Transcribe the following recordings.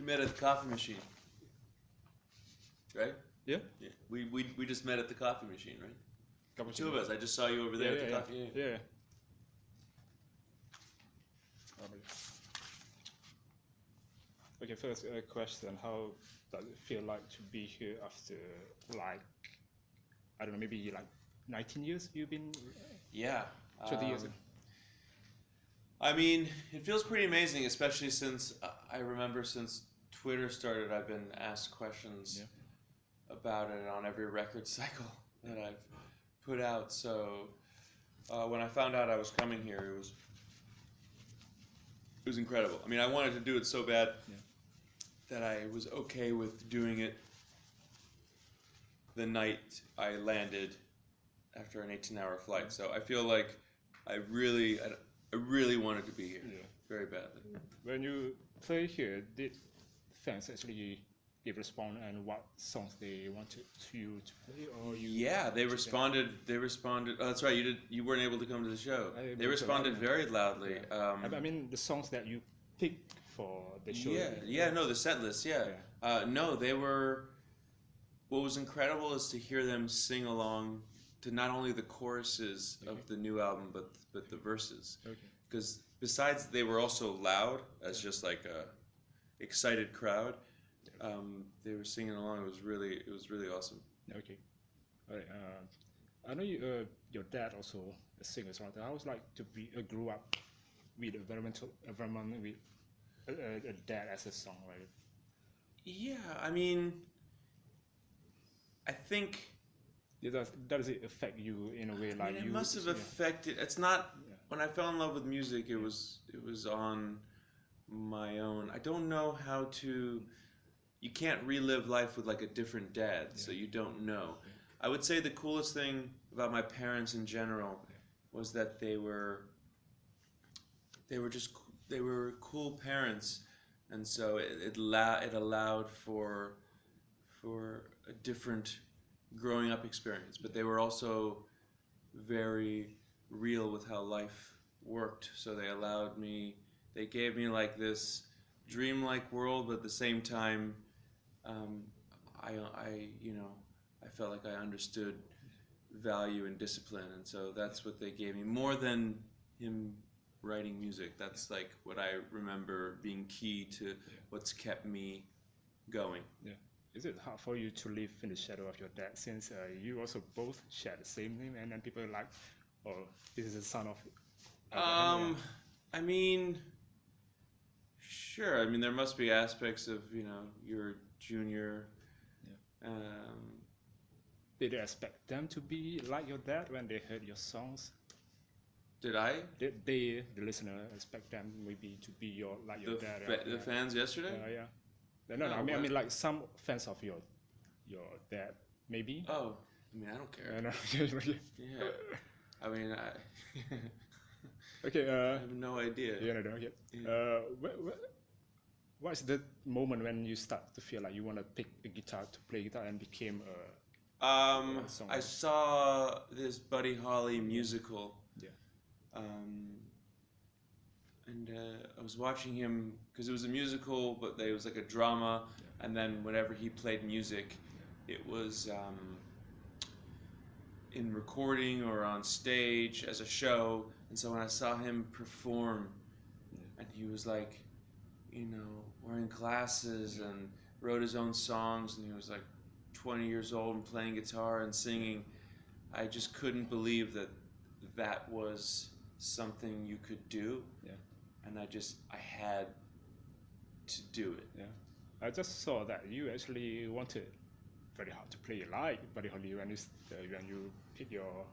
met at the coffee machine, right? Yeah. Yeah. We just met at the coffee machine, right? Two of Cappuccino. us. I just saw you over there at the coffee. Yeah. Okay, first question: how does it feel like to be here after like I don't know, maybe like 19 years you've been? Yeah. 20 years. I mean, it feels pretty amazing, especially since I remember since Twitter started, I've been asked questions about it on every record cycle that I've put out. So when I found out I was coming here, it was incredible. I mean, I wanted to do it so bad that I was okay with doing it the night I landed after an 18-hour flight. So I feel like I really wanted to be here, very badly. When you play here, did fans actually give response and what songs they wanted you to play, or you? Yeah, they responded. They responded. Oh, that's right. You weren't able to come to the show. They responded very loudly. I mean, the songs that you picked for the show. No, the set list. No, they were. What was incredible is to hear them sing along to not only the choruses of the new album, but the verses. Because besides, they were also loud as just like a excited crowd. They were singing along. It was really awesome. Okay, all right. I know your dad also a singer, songwriter. I was like to be grew up with environment with a dad as a songwriter. Yeah, I mean, I think. Does it affect you in a way like it must have affected. It's not when I fell in love with music. It was on my own. I don't know how to. You can't relive life with like a different dad, so you don't know. I would say the coolest thing about my parents in general was that they were cool parents, and so it allowed for a different growing up experience. But they were also very real with how life worked. So they gave me like this dreamlike world, but at the same time, I felt like I understood value and discipline, and so that's what they gave me more than him writing music. That's like what I remember being key to what's kept me going. Yeah. Is it hard for you to live in the shadow of your dad, since you also both share the same name, and then people are like, oh, this is the son of... I mean, sure. I mean, there must be aspects of, your junior... Did you expect them to be like your dad when they heard your songs? Did I? Did the listener, expect them maybe to be like your dad? The fans yesterday? No, I mean like some fans of your dad, maybe. Oh, I mean, I don't care. No. Yeah, I mean, Okay. I have no idea. Okay. What's the moment when you start to feel like you want to pick a guitar to play guitar and became a songwriter? I saw this Buddy Holly musical. And I was watching him because it was a musical, but it was like a drama. And then whenever he played music, it was in recording or on stage as a show. And so when I saw him perform, and he was like, wearing glasses and wrote his own songs, and he was like 20 years old and playing guitar and singing, I just couldn't believe that was something you could do. And I had to do it. I just saw that you actually wanted very hard to play like Buddy Holly when you pick your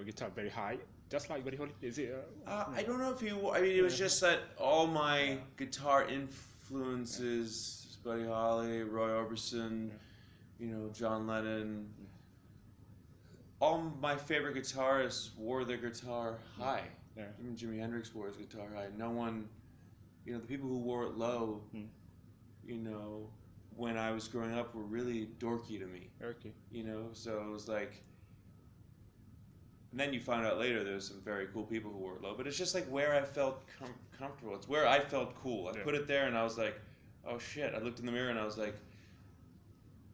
guitar very high, just like Buddy Holly. Is it? I don't know if it was just that all my guitar influences, Buddy Holly, Roy Orbison, John Lennon. All my favorite guitarists wore their guitar high. Even Jimi Hendrix wore his guitar high. No one, the people who wore it low, when I was growing up were really dorky to me. Okay. So it was like, And then you find out later there's some very cool people who wore it low. But it's just like where I felt comfortable. It's where I felt cool. I put it there and I was like, oh shit. I looked in the mirror and I was like,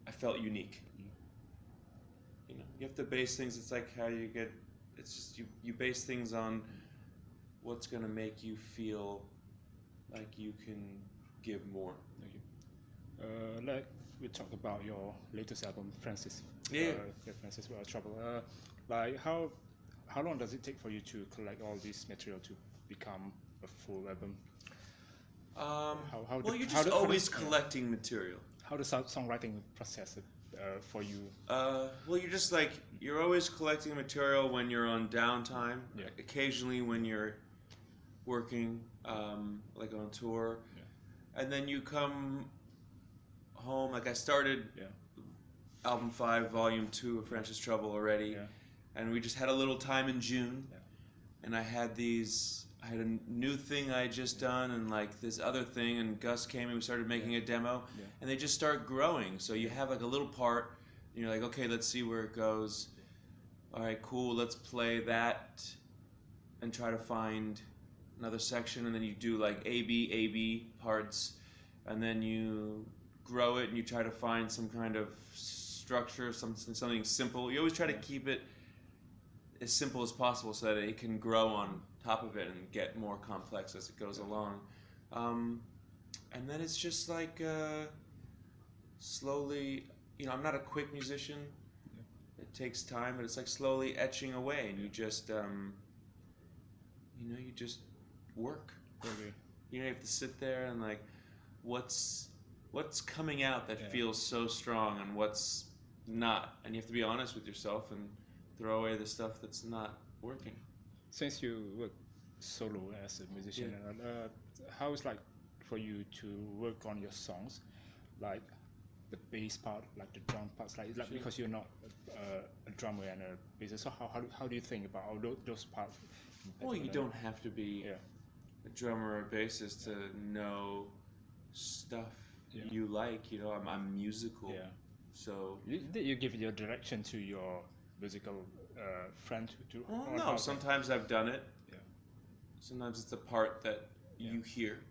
I felt unique. You know, you have to base things. It's like how you get, it's just you base things on what's going to make you feel like you can give more. Like we talked about your latest album, Francis. Francis Well Trouble. Like how long does it take for you to collect all this material to become a full album? Well, you're just always collecting material. How does songwriting process it for you? Well, you're just like, you're always collecting material when you're on downtime. Yeah. Occasionally when you're working, like on tour. Yeah. And then you come home, like I started album 5, volume 2 of Francis Trouble already. Yeah. And we just had a little time in June. Yeah. And I had a new thing I had just done and like this other thing, and Gus came and we started making a demo, and they just start growing. So you have like a little part and you're like, okay, let's see where it goes. All right, cool, let's play that and try to find another section, and then you do like A-B parts, and then you grow it and you try to find some kind of structure, something simple. You always try to keep it as simple as possible so that it can grow on top of it and get more complex as it goes along. And then it's just like slowly, you know, I'm not a quick musician. It takes time, but it's like slowly etching away, and you just, you know, you just work. You know, you have to sit there and like, what's coming out that feels so strong and what's not, and you have to be honest with yourself and throw away the stuff that's not working. Since you work solo as a musician, how is like for you to work on your songs, like the bass part, like the drum parts, like because you're not a drummer and a bassist, so how do you think about all those parts? Well, you don't have to be a drummer or a bassist to know stuff you like. You know, I'm musical, so you give your direction to your musical friend to well, no, sometimes I've done it. Sometimes it's a part that you hear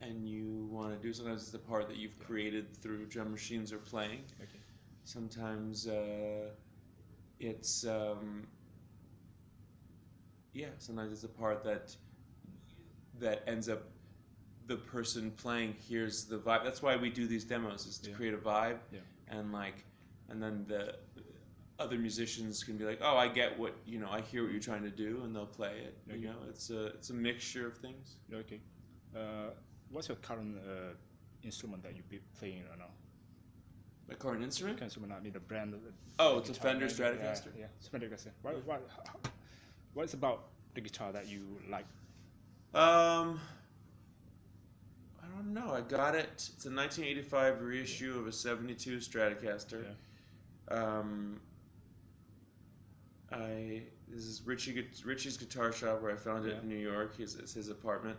and you want to do. Sometimes it's the part that you've created through drum machines or playing. Sometimes it's sometimes it's a part that ends up the person playing hears the vibe. That's why we do these demos, is to create a vibe, and then the other musicians can be like, oh, I get what, you know, I hear what you're trying to do, and they'll play it. You know, it's a mixture of things. Okay. What's your current instrument that you're playing right now? My current instrument? I mean the brand. It's a Fender Stratocaster. Yeah, Stratocaster. What's about the guitar that you like? I don't know. I got it. It's a 1985 reissue of a '72 Stratocaster. This is Richie's guitar shop where I found it in New York. It's his apartment.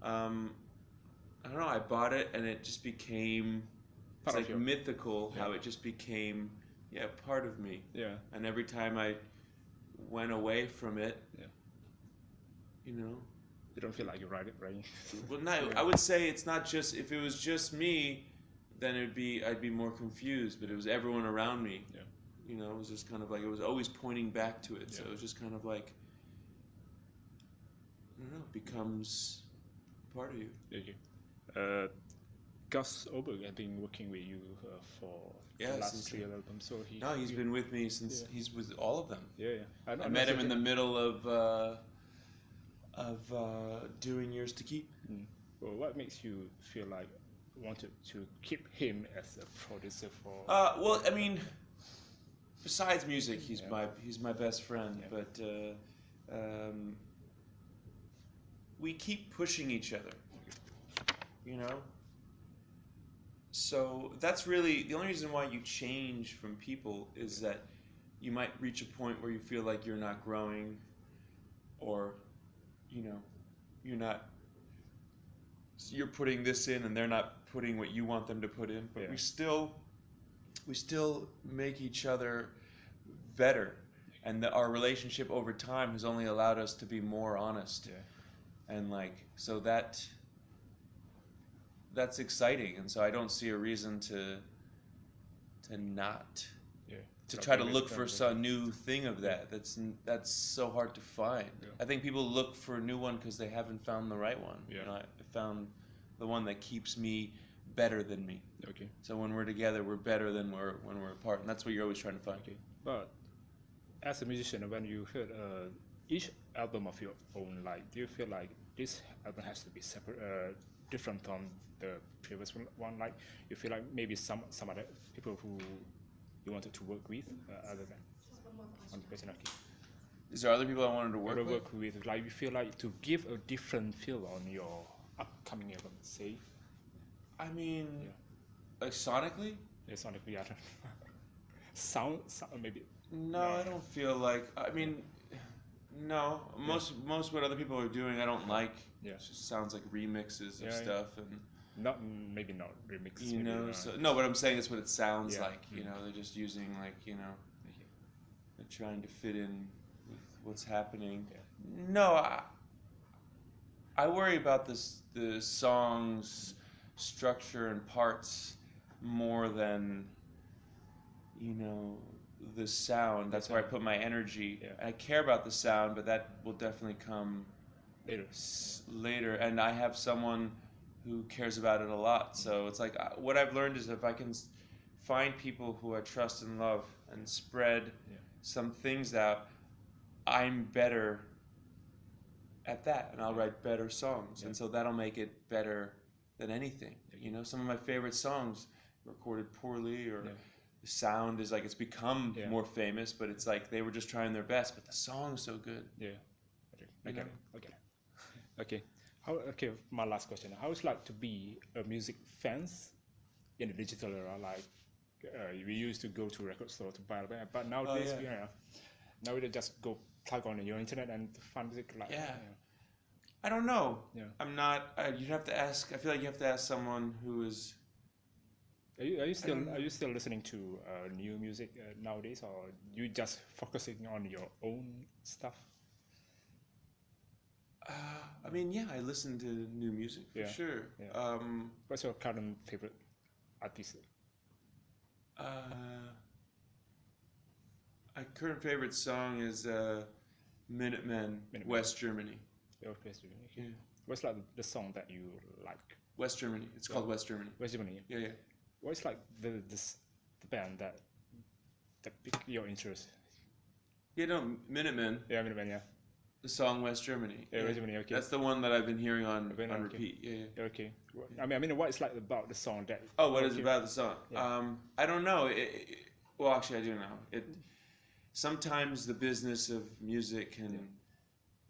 I don't know. I bought it and it just became. It's like mythical how it just became part of me. And every time I went away from it, you know. You don't feel like you're right? Well, no. I would say it's not just. If it was just me, then I'd be more confused. But it was everyone around me. You know, it was just kind of like, it was always pointing back to it. So it was just kind of like, I don't know, it becomes part of you. Gus Oberg has been working with you for the last 3 albums. So he's been with me since he's with all of them. I met him in the middle of doing Yours to Keep. Well, what makes you feel like wanted to keep him as a producer for? Well, I mean, besides music, he's my best friend. But we keep pushing each other, you know. So that's really the only reason why you change from people, is that you might reach a point where you feel like you're not growing, or you know, you're putting this in and they're not putting what you want them to put in, but we still make each other better, and our relationship over time has only allowed us to be more honest. Yeah. And like, so that's exciting, and so I don't see a reason to not try to look for some new thing of that. That's so hard to find. I think people look for a new one because they haven't found the right one. You know, I found the one that keeps me better than me. Okay. So when we're together, we're better than when we're apart, and that's what you're always trying to find. Okay. But as a musician, when you heard each album of your own, like, do you feel like this album has to be separate, different from the previous one? Like, you feel like maybe some other people who you wanted to work with, other than one person? Okay. Is there other people I wanted to work with? Like, you feel like to give a different feel on your upcoming album, say? I mean, like sonically? Yeah, sonically, yeah. sound maybe. No, I don't feel like. I mean, no. Most what other people are doing, I don't like. Yeah. It just sounds like remixes of stuff and. Not remixes. You know, so no. What I'm saying is what it sounds like. You know, they're just using like they're trying to fit in with what's happening. Yeah. No, I worry about the song's structure and parts more than the sound. That's where I put my energy. Yeah. I care about the sound, but that will definitely come later. And I have someone who cares about it a lot. So it's like what I've learned is if I can find people who I trust and love and spread some things out, I'm better at that, and I'll write better songs. And so that'll make it better than anything. You know, some of my favorite songs recorded poorly, or the sound is like it's become more famous, but it's like they were just trying their best, but the song's so good. Yeah. Okay. Okay. My last question: how is it like to be a music fans in the digital era? Like we used to go to record store to buy a band, but nowadays now we just go plug on your internet and find music. Like I don't know. Yeah. I'm not. You'd have to ask. I feel like you have to ask someone who is. Are you still listening to new music nowadays, or you just focusing on your own stuff? I mean, I listen to new music for sure. Yeah. What's your current favorite artist? My current favorite song is Minutemen, West Germany. West Germany. Okay. Yeah. What's like the song that you like? West Germany. It's called West Germany. West Germany. Yeah. What's like the band that piqued your interest? Minutemen. Yeah, Minutemen. Yeah. The song West Germany. Yeah, West Germany. Okay. That's the one that I've been hearing on repeat. Yeah. Okay. I mean, what is like about the song that? Oh, what is about the song? Yeah. I don't know. Well, actually, I do know. Sometimes the business of music can,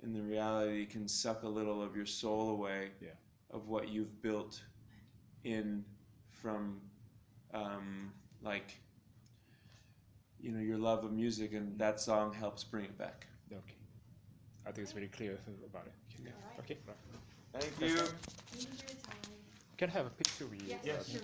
in the reality, can suck a little of your soul away. Yeah. Of what you've built from your love of music, and that song helps bring it back. Okay. I think it's very clear about it. Yeah. Okay. Thank you. Can I have a picture with you? Yes, sure.